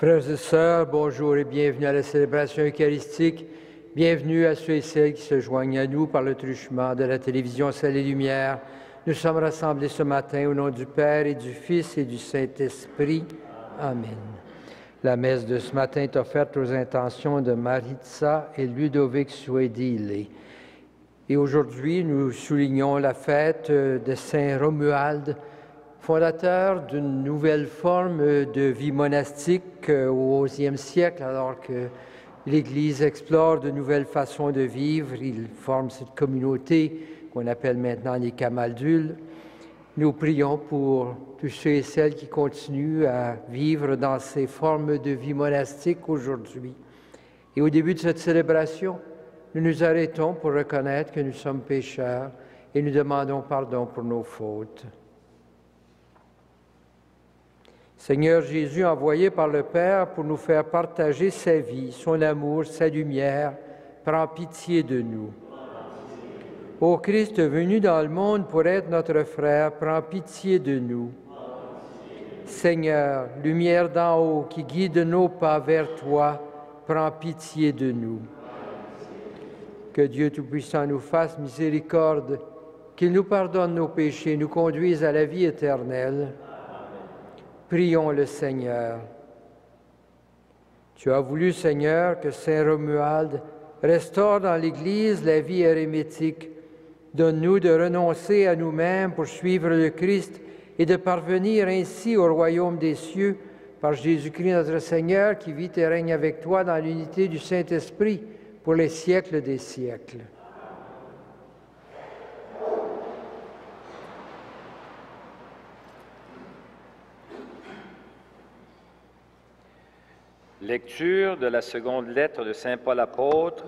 Frères et sœurs, bonjour et bienvenue à la célébration eucharistique. Bienvenue à ceux et celles qui se joignent à nous par le truchement de la télévision Ciel et Lumière. Nous sommes rassemblés ce matin au nom du Père et du Fils et du Saint-Esprit. Amen. La messe de ce matin est offerte aux intentions de Maritza et Ludovic Suedile. Et aujourd'hui, nous soulignons la fête de Saint Romuald, fondateur d'une nouvelle forme de vie monastique au XIe siècle, alors que l'Église explore de nouvelles façons de vivre. Il forme cette communauté qu'on appelle maintenant les Camaldules. Nous prions pour tous ceux et celles qui continuent à vivre dans ces formes de vie monastique aujourd'hui. Et au début de cette célébration, nous nous arrêtons pour reconnaître que nous sommes pécheurs et nous demandons pardon pour nos fautes. Seigneur Jésus, envoyé par le Père pour nous faire partager sa vie, son amour, sa lumière, prends pitié de nous. Ô Christ venu dans le monde pour être notre frère, prends pitié de nous. Seigneur, lumière d'en haut qui guide nos pas vers toi, prends pitié de nous. Que Dieu Tout-Puissant nous fasse miséricorde, qu'il nous pardonne nos péchés, nous conduise à la vie éternelle. Prions le Seigneur. Tu as voulu, Seigneur, que Saint Romuald restaure dans l'Église la vie érémitique. Donne-nous de renoncer à nous-mêmes pour suivre le Christ et de parvenir ainsi au royaume des cieux par Jésus-Christ notre Seigneur qui vit et règne avec toi dans l'unité du Saint-Esprit pour les siècles des siècles. Lecture de la seconde lettre de Saint Paul apôtre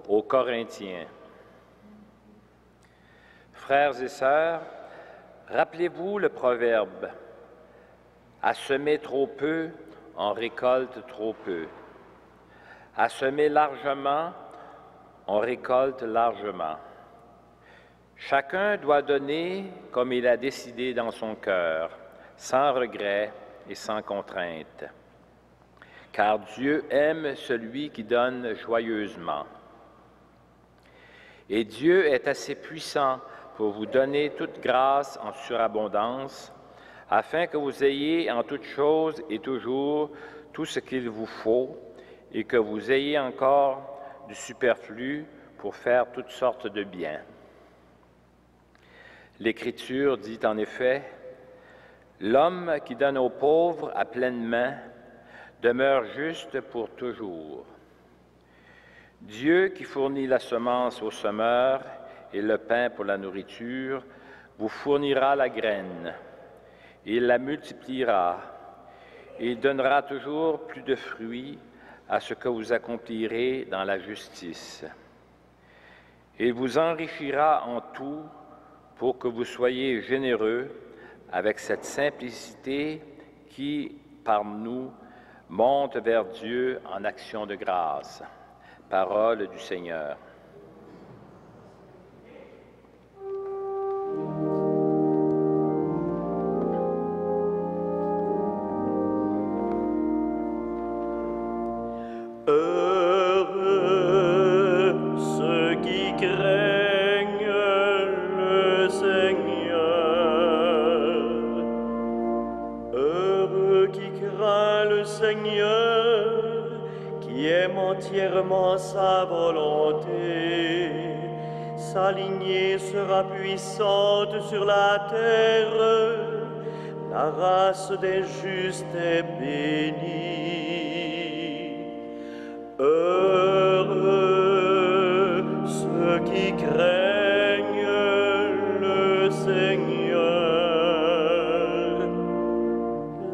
aux Corinthiens. Frères et sœurs, rappelez-vous le proverbe « À semer trop peu, on récolte trop peu. À semer largement, on récolte largement. Chacun doit donner comme il a décidé dans son cœur, sans regret et sans contrainte. Car Dieu aime celui qui donne joyeusement. Et Dieu est assez puissant pour vous donner toute grâce en surabondance, afin que vous ayez en toutes choses et toujours tout ce qu'il vous faut, et que vous ayez encore du superflu pour faire toutes sortes de biens. L'Écriture dit en effet, « L'homme qui donne aux pauvres à pleine main demeure juste pour toujours. Dieu qui fournit la semence au semeur et le pain pour la nourriture, vous fournira la graine. Il la multipliera. Il donnera toujours plus de fruits à ce que vous accomplirez dans la justice. Il vous enrichira en tout pour que vous soyez généreux avec cette simplicité qui, par nous, monte vers Dieu en action de grâce. Parole du Seigneur. Entièrement sa volonté, sa lignée sera puissante sur la terre, la race des justes est bénie. Heureux ceux qui craignent le Seigneur.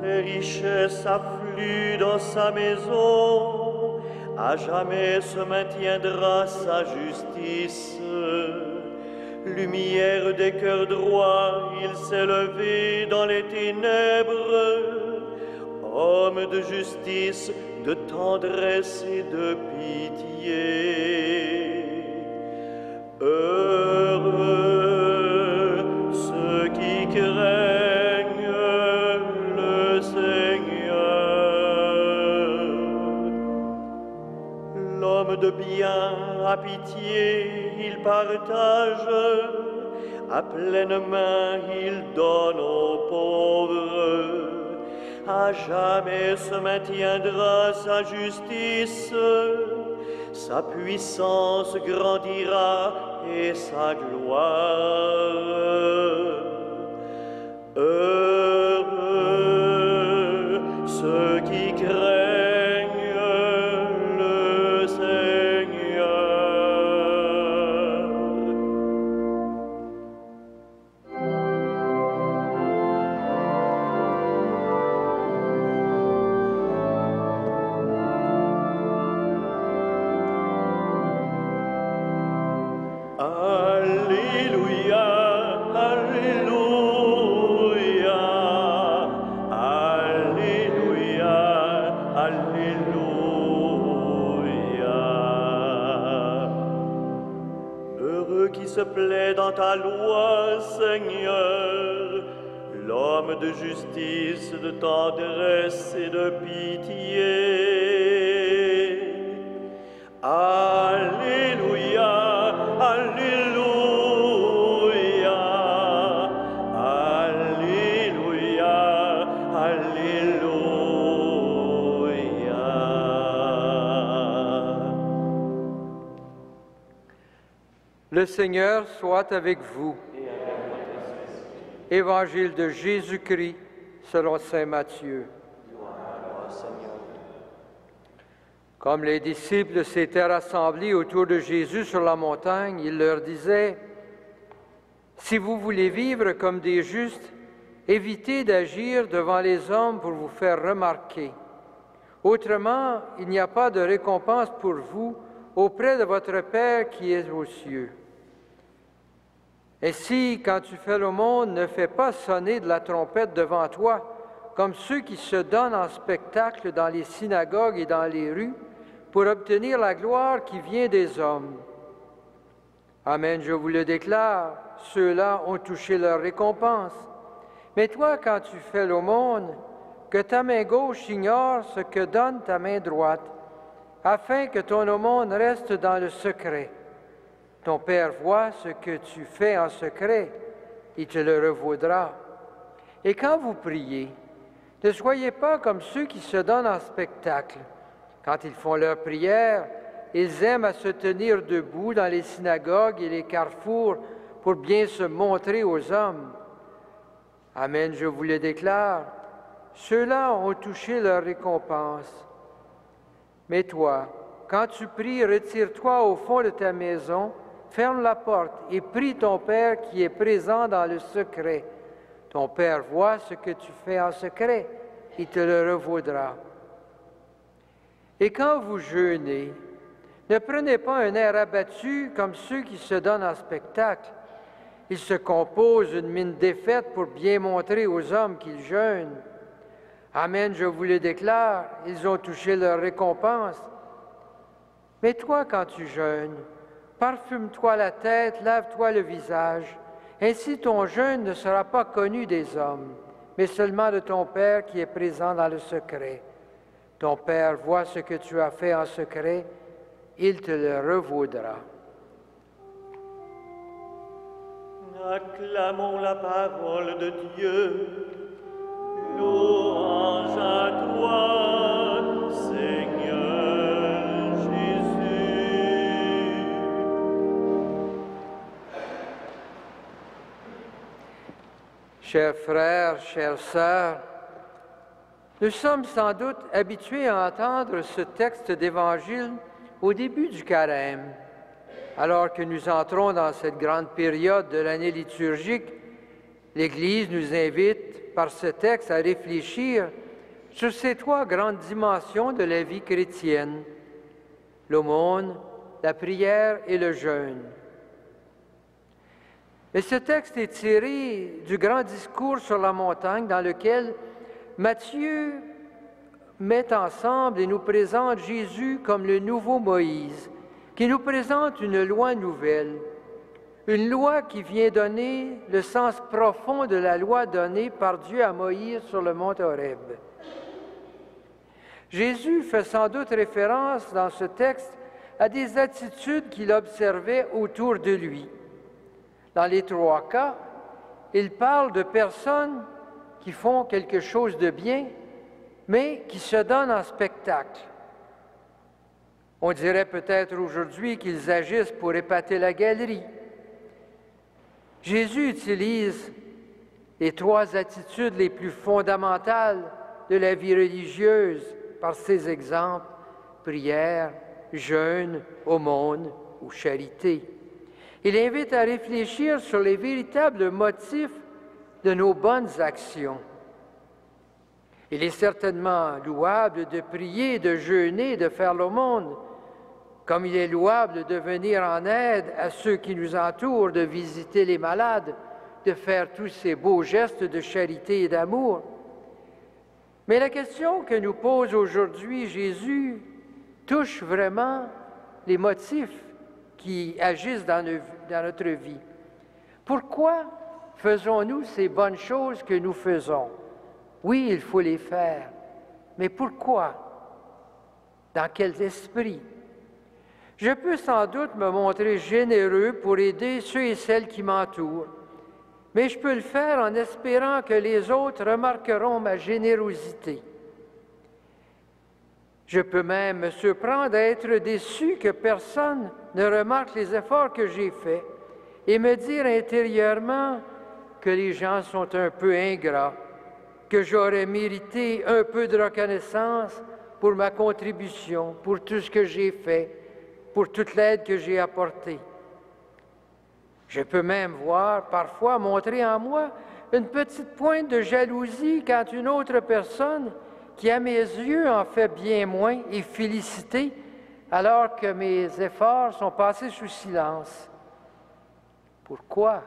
Les richesses affluent dans sa maison, à jamais se maintiendra sa justice. Lumière des cœurs droits, il s'est levé dans les ténèbres. Homme de justice, de tendresse et de pitié. Heureux ceux qui craignent le Seigneur. rien à pitié, il partage. À pleine main, il donne aux pauvres. À jamais se maintiendra sa justice. Sa puissance grandira et sa gloire. Heureux ceux qui craignent le Seigneur. Alléluia, Alléluia, Alléluia, Alléluia. Heureux qui se plaît dans ta loi, Seigneur, l'homme de justice, de tendresse et de pitié. Alléluia, Alléluia, Alléluia, Alléluia. Le Seigneur soit avec vous. Évangile de Jésus-Christ selon saint Matthieu. Comme les disciples s'étaient rassemblés autour de Jésus sur la montagne, il leur disait, « Si vous voulez vivre comme des justes, évitez d'agir devant les hommes pour vous faire remarquer. Autrement, il n'y a pas de récompense pour vous auprès de votre Père qui est aux cieux. Ainsi, quand tu fais l'aumône, ne fais pas sonner de la trompette devant toi, comme ceux qui se donnent en spectacle dans les synagogues et dans les rues, pour obtenir la gloire qui vient des hommes. Amen, je vous le déclare, ceux-là ont touché leur récompense. Mais toi, quand tu fais l'aumône, que ta main gauche ignore ce que donne ta main droite, afin que ton aumône reste dans le secret. Ton Père voit ce que tu fais en secret, il te le revaudra. Et quand vous priez, ne soyez pas comme ceux qui se donnent en spectacle. Quand ils font leur prière, ils aiment à se tenir debout dans les synagogues et les carrefours pour bien se montrer aux hommes. Amen, je vous le déclare, ceux-là ont touché leur récompense. Mais toi, quand tu pries, retire-toi au fond de ta maison, ferme la porte et prie ton Père qui est présent dans le secret. Ton Père voit ce que tu fais en secret, il te le revaudra. Et quand vous jeûnez, ne prenez pas un air abattu comme ceux qui se donnent en spectacle. Ils se composent une mine défaite pour bien montrer aux hommes qu'ils jeûnent. Amen, je vous le déclare, ils ont touché leur récompense. Mais toi, quand tu jeûnes, parfume-toi la tête, lave-toi le visage. Ainsi ton jeûne ne sera pas connu des hommes, mais seulement de ton Père qui est présent dans le secret. Ton Père voit ce que tu as fait en secret, il te le revaudra. Acclamons la parole de Dieu. Louange à toi, Seigneur Jésus. Chers frères, chères sœurs, nous sommes sans doute habitués à entendre ce texte d'Évangile au début du carême. Alors que nous entrons dans cette grande période de l'année liturgique, l'Église nous invite par ce texte à réfléchir sur ces trois grandes dimensions de la vie chrétienne, l'aumône, la prière et le jeûne. Et ce texte est tiré du grand discours sur la montagne dans lequel Matthieu met ensemble et nous présente Jésus comme le nouveau Moïse, qui nous présente une loi nouvelle, une loi qui vient donner le sens profond de la loi donnée par Dieu à Moïse sur le mont Horeb. Jésus fait sans doute référence dans ce texte à des attitudes qu'il observait autour de lui. Dans les 3 cas, il parle de personnes qui font quelque chose de bien, mais qui se donnent en spectacle. On dirait peut-être aujourd'hui qu'ils agissent pour épater la galerie. Jésus utilise les 3 attitudes les plus fondamentales de la vie religieuse par ses exemples: prière, jeûne, aumône ou charité. Il invite à réfléchir sur les véritables motifs de nos bonnes actions. Il est certainement louable de prier, de jeûner, de faire l'aumône, comme il est louable de venir en aide à ceux qui nous entourent, de visiter les malades, de faire tous ces beaux gestes de charité et d'amour. Mais la question que nous pose aujourd'hui Jésus touche vraiment les motifs qui agissent dans notre vie. Pourquoi faisons-nous ces bonnes choses que nous faisons? Oui, il faut les faire, mais pourquoi? Dans quel esprit? Je peux sans doute me montrer généreux pour aider ceux et celles qui m'entourent, mais je peux le faire en espérant que les autres remarqueront ma générosité. Je peux même me surprendre à être déçu que personne ne remarque les efforts que j'ai faits et me dire intérieurement que les gens sont un peu ingrats, que j'aurais mérité un peu de reconnaissance pour ma contribution, pour tout ce que j'ai fait, pour toute l'aide que j'ai apportée. Je peux même voir, parfois, montrer en moi une petite pointe de jalousie quand une autre personne, qui à mes yeux en fait bien moins, est félicitée, alors que mes efforts sont passés sous silence. Pourquoi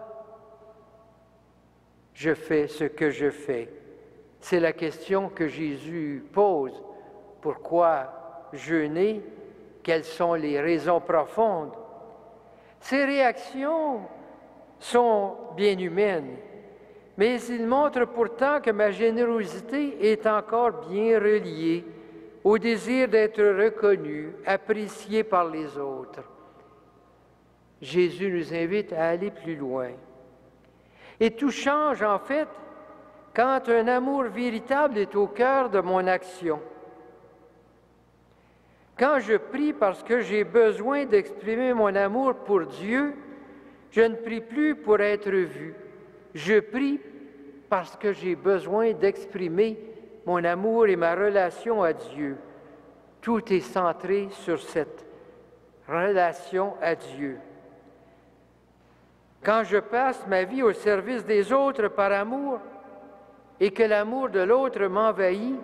je fais ce que je fais? C'est la question que Jésus pose. Pourquoi jeûner? Quelles sont les raisons profondes? Ces réactions sont bien humaines, mais ils montrent pourtant que ma générosité est encore bien reliée au désir d'être reconnu, apprécié par les autres. Jésus nous invite à aller plus loin. Et tout change en fait quand un amour véritable est au cœur de mon action. Quand je prie parce que j'ai besoin d'exprimer mon amour pour Dieu, je ne prie plus pour être vu. Je prie parce que j'ai besoin d'exprimer mon amour et ma relation à Dieu. Tout est centré sur cette relation à Dieu. Quand je passe ma vie au service des autres par amour et que l'amour de l'autre m'envahit,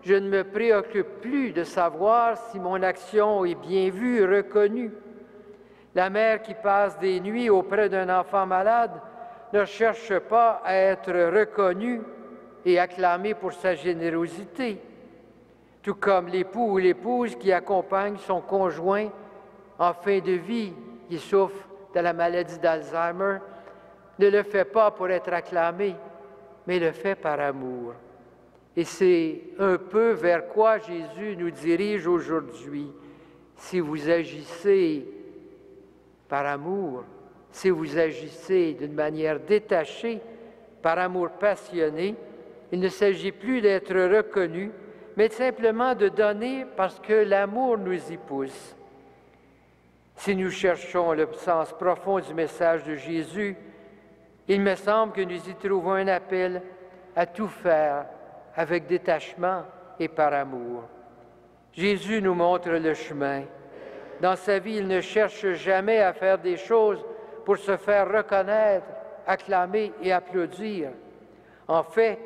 je ne me préoccupe plus de savoir si mon action est bien vue, reconnue. La mère qui passe des nuits auprès d'un enfant malade ne cherche pas à être reconnue et acclamée pour sa générosité, tout comme l'époux ou l'épouse qui accompagne son conjoint en fin de vie qui souffre de la maladie d'Alzheimer ne le fait pas pour être acclamé, mais le fait par amour. Et c'est un peu vers quoi Jésus nous dirige aujourd'hui. Si vous agissez par amour, si vous agissez d'une manière détachée, par amour passionné, il ne s'agit plus d'être reconnu, mais simplement de donner parce que l'amour nous y pousse. Si nous cherchons le sens profond du message de Jésus, il me semble que nous y trouvons un appel à tout faire avec détachement et par amour. Jésus nous montre le chemin. Dans sa vie, il ne cherche jamais à faire des choses pour se faire reconnaître, acclamer et applaudir. En fait,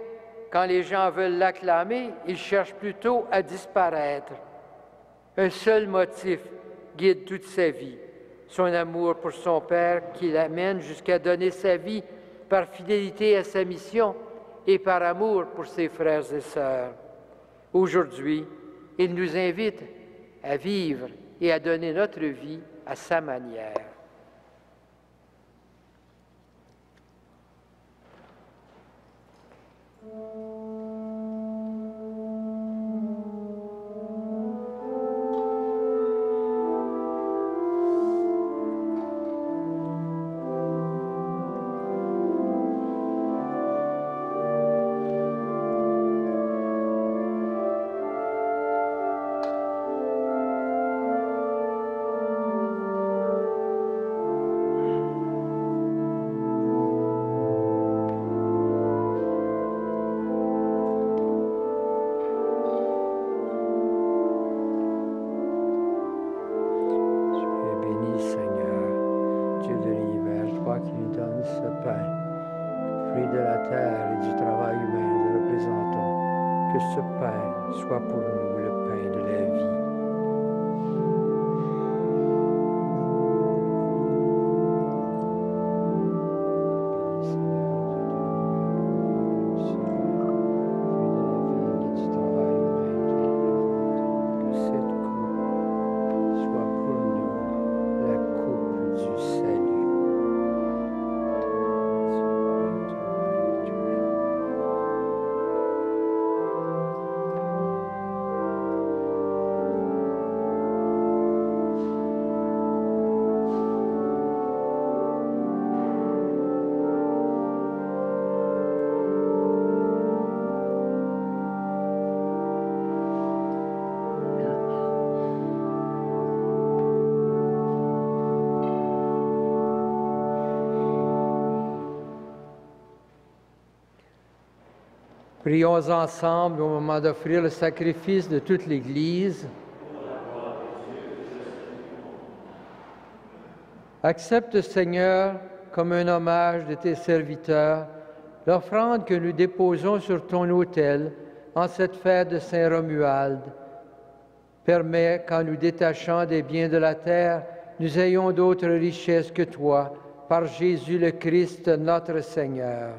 quand les gens veulent l'acclamer, il cherche plutôt à disparaître. Un seul motif guide toute sa vie, son amour pour son Père qui l'amène jusqu'à donner sa vie par fidélité à sa mission et par amour pour ses frères et sœurs. Aujourd'hui, il nous invite à vivre et à donner notre vie à sa manière. que ce pain soit pour nous le pain de la vie. Prions ensemble au moment d'offrir le sacrifice de toute l'Église. Accepte, Seigneur, comme un hommage de tes serviteurs, l'offrande que nous déposons sur ton autel en cette fête de Saint Romuald. Permets qu'en nous détachant des biens de la terre, nous ayons d'autres richesses que toi, par Jésus le Christ, notre Seigneur.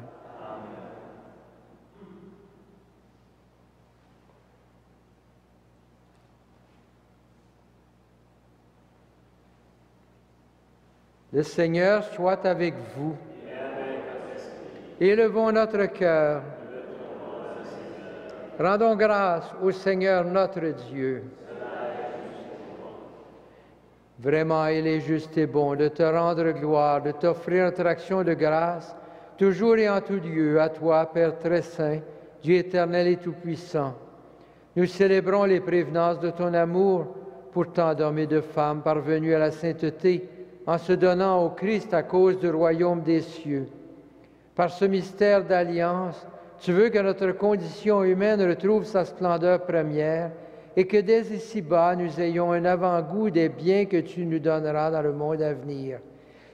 Le Seigneur soit avec vous. Élevons notre cœur. Rendons grâce au Seigneur notre Dieu. Vraiment, il est juste et bon de te rendre gloire, de t'offrir notre action de grâce, toujours et en tout lieu, à toi, Père très saint, Dieu éternel et tout-puissant. Nous célébrons les prévenances de ton amour pour tant d'hommes et de femmes parvenus à la sainteté, en se donnant au Christ à cause du royaume des cieux. Par ce mystère d'alliance, tu veux que notre condition humaine retrouve sa splendeur première et que dès ici-bas, nous ayons un avant-goût des biens que tu nous donneras dans le monde à venir.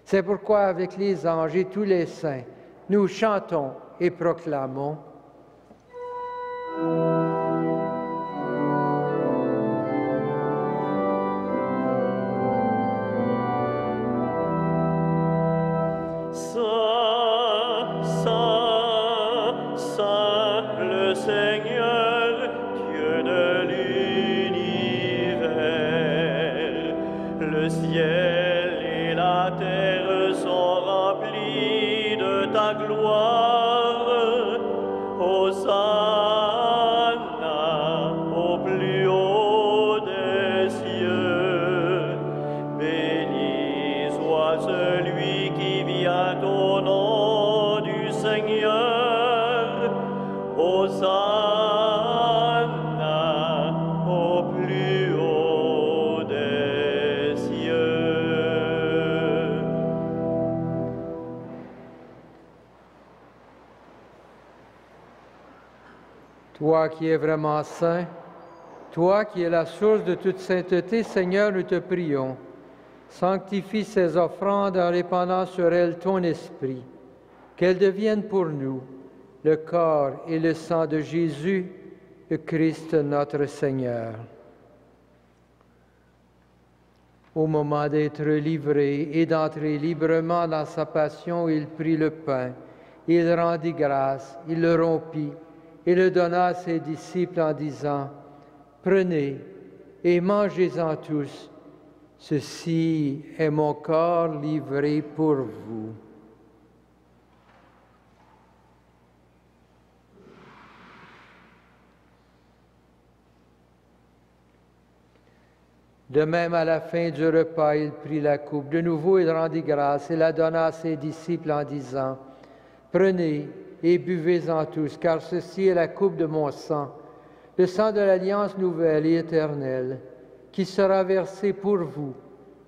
C'est pourquoi, avec les anges et tous les saints, nous chantons et proclamons. Toi qui es vraiment saint, toi qui es la source de toute sainteté, Seigneur, nous te prions. Sanctifie ces offrandes en répandant sur elles ton esprit, qu'elles deviennent pour nous le corps et le sang de Jésus, le Christ notre Seigneur. Au moment d'être livré et d'entrer librement dans sa passion, il prit le pain, il rendit grâce, il le rompit, et le donna à ses disciples en disant, « Prenez et mangez-en tous, ceci est mon corps livré pour vous. » De même, à la fin du repas, il prit la coupe. De nouveau, il rendit grâce et la donna à ses disciples en disant, « Prenez et buvez-en tous, car ceci est la coupe de mon sang, le sang de l'alliance nouvelle et éternelle, qui sera versé pour vous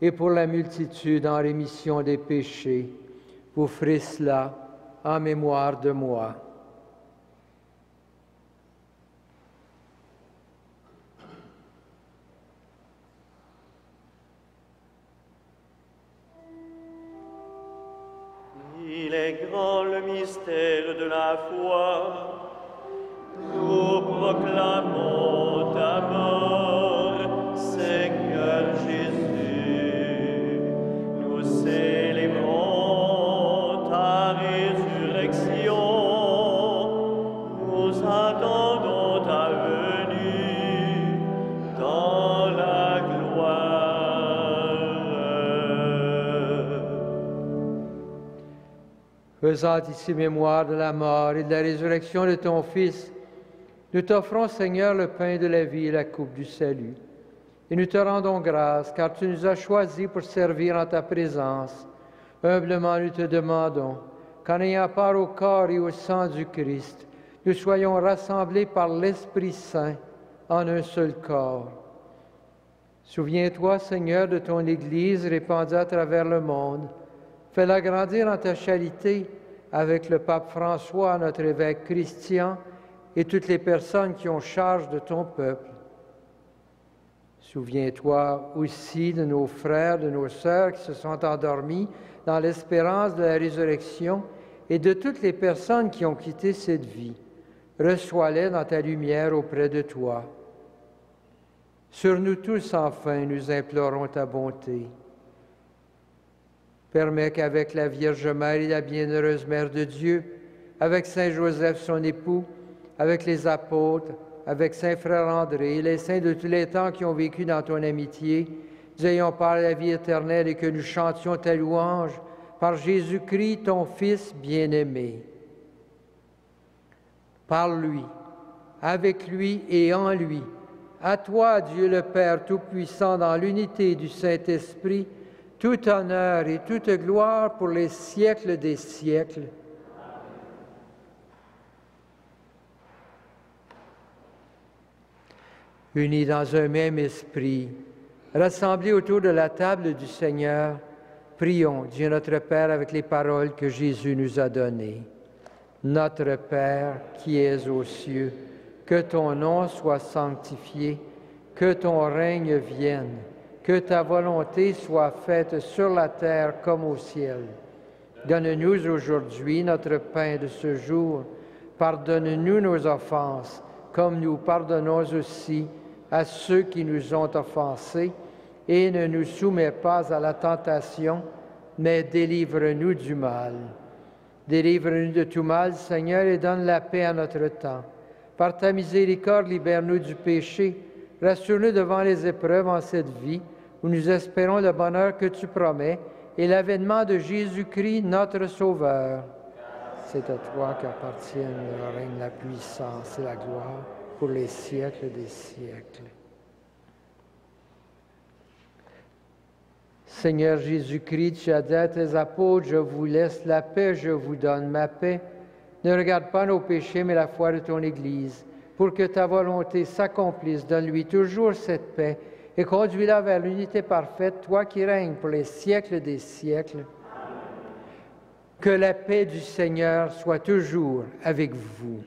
et pour la multitude en rémission des péchés. Vous ferez cela en mémoire de moi. » Il est grand le mystère de la foi. Nous proclamons ta mort, Seigneur Jésus. Nous célébrons ta résurrection. Nous attendons ta venue dans la gloire. Faisant ici mémoire de la mort et de la résurrection de ton Fils, nous t'offrons, Seigneur, le pain de la vie et la coupe du salut. Et nous te rendons grâce, car tu nous as choisis pour servir en ta présence. Humblement, nous te demandons qu'en ayant part au corps et au sang du Christ, nous soyons rassemblés par l'Esprit Saint en un seul corps. Souviens-toi, Seigneur, de ton Église répandue à travers le monde. Fais-la grandir en ta charité avec le pape François, notre évêque Christian, et toutes les personnes qui ont charge de ton peuple. Souviens-toi aussi de nos frères, de nos sœurs qui se sont endormis dans l'espérance de la résurrection et de toutes les personnes qui ont quitté cette vie. Reçois-les dans ta lumière auprès de toi. Sur nous tous, enfin, nous implorons ta bonté. Permets qu'avec la Vierge Mère et la bienheureuse Mère de Dieu, avec Saint Joseph, son époux, avec les apôtres, avec Saint Frère André et les saints de tous les temps qui ont vécu dans ton amitié, nous ayons part à la vie éternelle et que nous chantions ta louange par Jésus-Christ, ton Fils bien-aimé. Par lui, avec lui et en lui, à toi, Dieu le Père Tout-Puissant, dans l'unité du Saint-Esprit, tout honneur et toute gloire pour les siècles des siècles. Unis dans un même esprit, rassemblés autour de la table du Seigneur, prions Dieu notre Père avec les paroles que Jésus nous a données. Notre Père qui es aux cieux, que ton nom soit sanctifié, que ton règne vienne, que ta volonté soit faite sur la terre comme au ciel. Donne-nous aujourd'hui notre pain de ce jour. Pardonne-nous nos offenses, comme nous pardonnons aussi à ceux qui nous ont offensés, et ne nous soumets pas à la tentation, mais délivre-nous du mal. Délivre-nous de tout mal, Seigneur, et donne la paix à notre temps. Par ta miséricorde, libère-nous du péché. Rassure-nous devant les épreuves en cette vie, où nous espérons le bonheur que tu promets et l'avènement de Jésus-Christ, notre Sauveur. C'est à toi qu'appartiennent le règne, la puissance et la gloire pour les siècles des siècles. Seigneur Jésus-Christ, tu as dit à tes apôtres, je vous laisse la paix, je vous donne ma paix. Ne regarde pas nos péchés, mais la foi de ton Église. Pour que ta volonté s'accomplisse, donne-lui toujours cette paix et conduis-la vers l'unité parfaite, toi qui règnes pour les siècles des siècles. Que la paix du Seigneur soit toujours avec vous.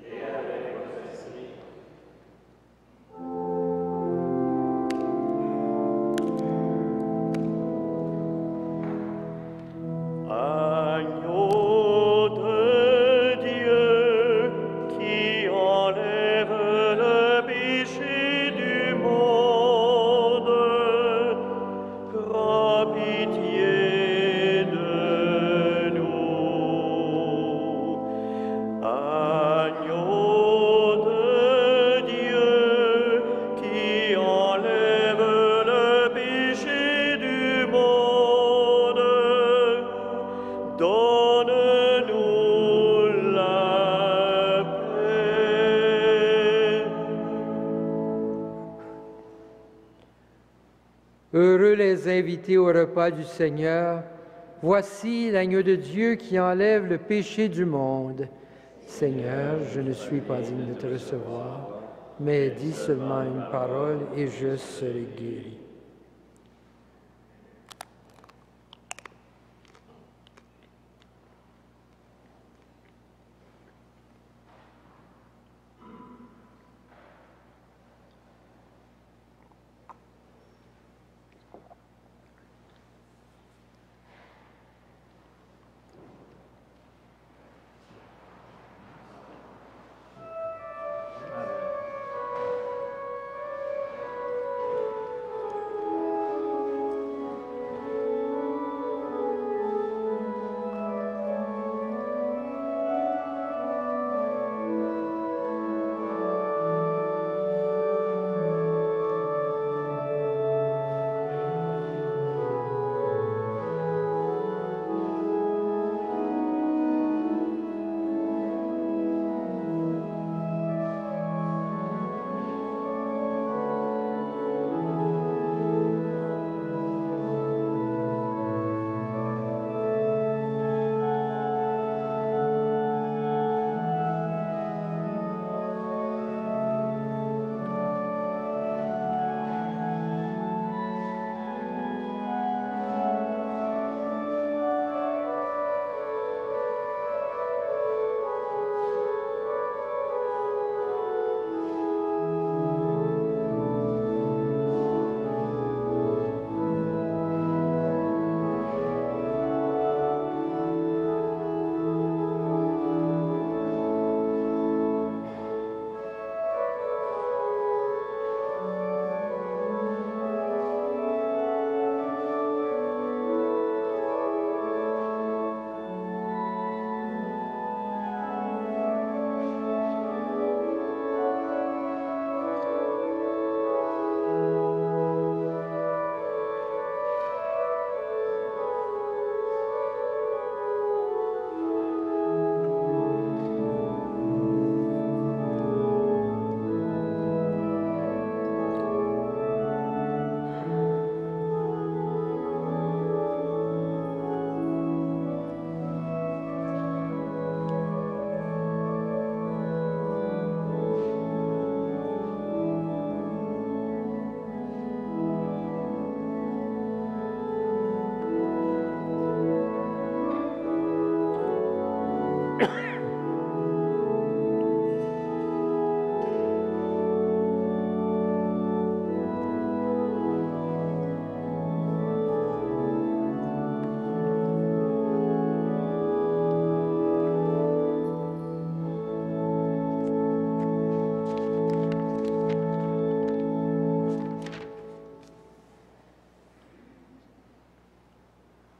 Heureux les invités au repas du Seigneur. Voici l'agneau de Dieu qui enlève le péché du monde. Seigneur, je ne suis pas digne de te recevoir, mais dis seulement une parole et je serai guéri.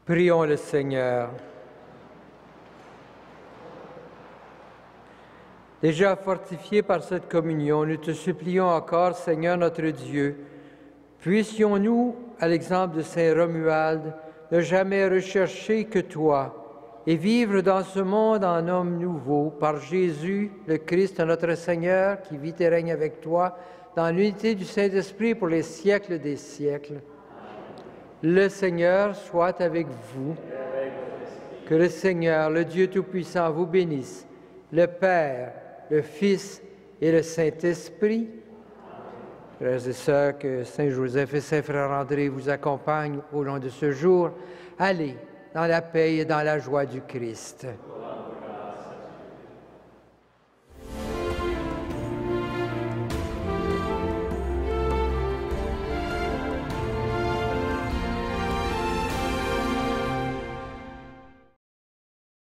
Prions le Seigneur. Déjà fortifiés par cette communion, nous te supplions encore, Seigneur notre Dieu, puissions-nous, à l'exemple de saint Romuald, ne jamais rechercher que toi et vivre dans ce monde en homme nouveau, par Jésus, le Christ, notre Seigneur, qui vit et règne avec toi, dans l'unité du Saint-Esprit pour les siècles des siècles. Le Seigneur soit avec vous. Que le Seigneur, le Dieu Tout-Puissant, vous bénisse, le Père, le Fils et le Saint-Esprit. Frères et sœurs, que Saint Joseph et Saint Frère André vous accompagnent au long de ce jour. Allez dans la paix et dans la joie du Christ.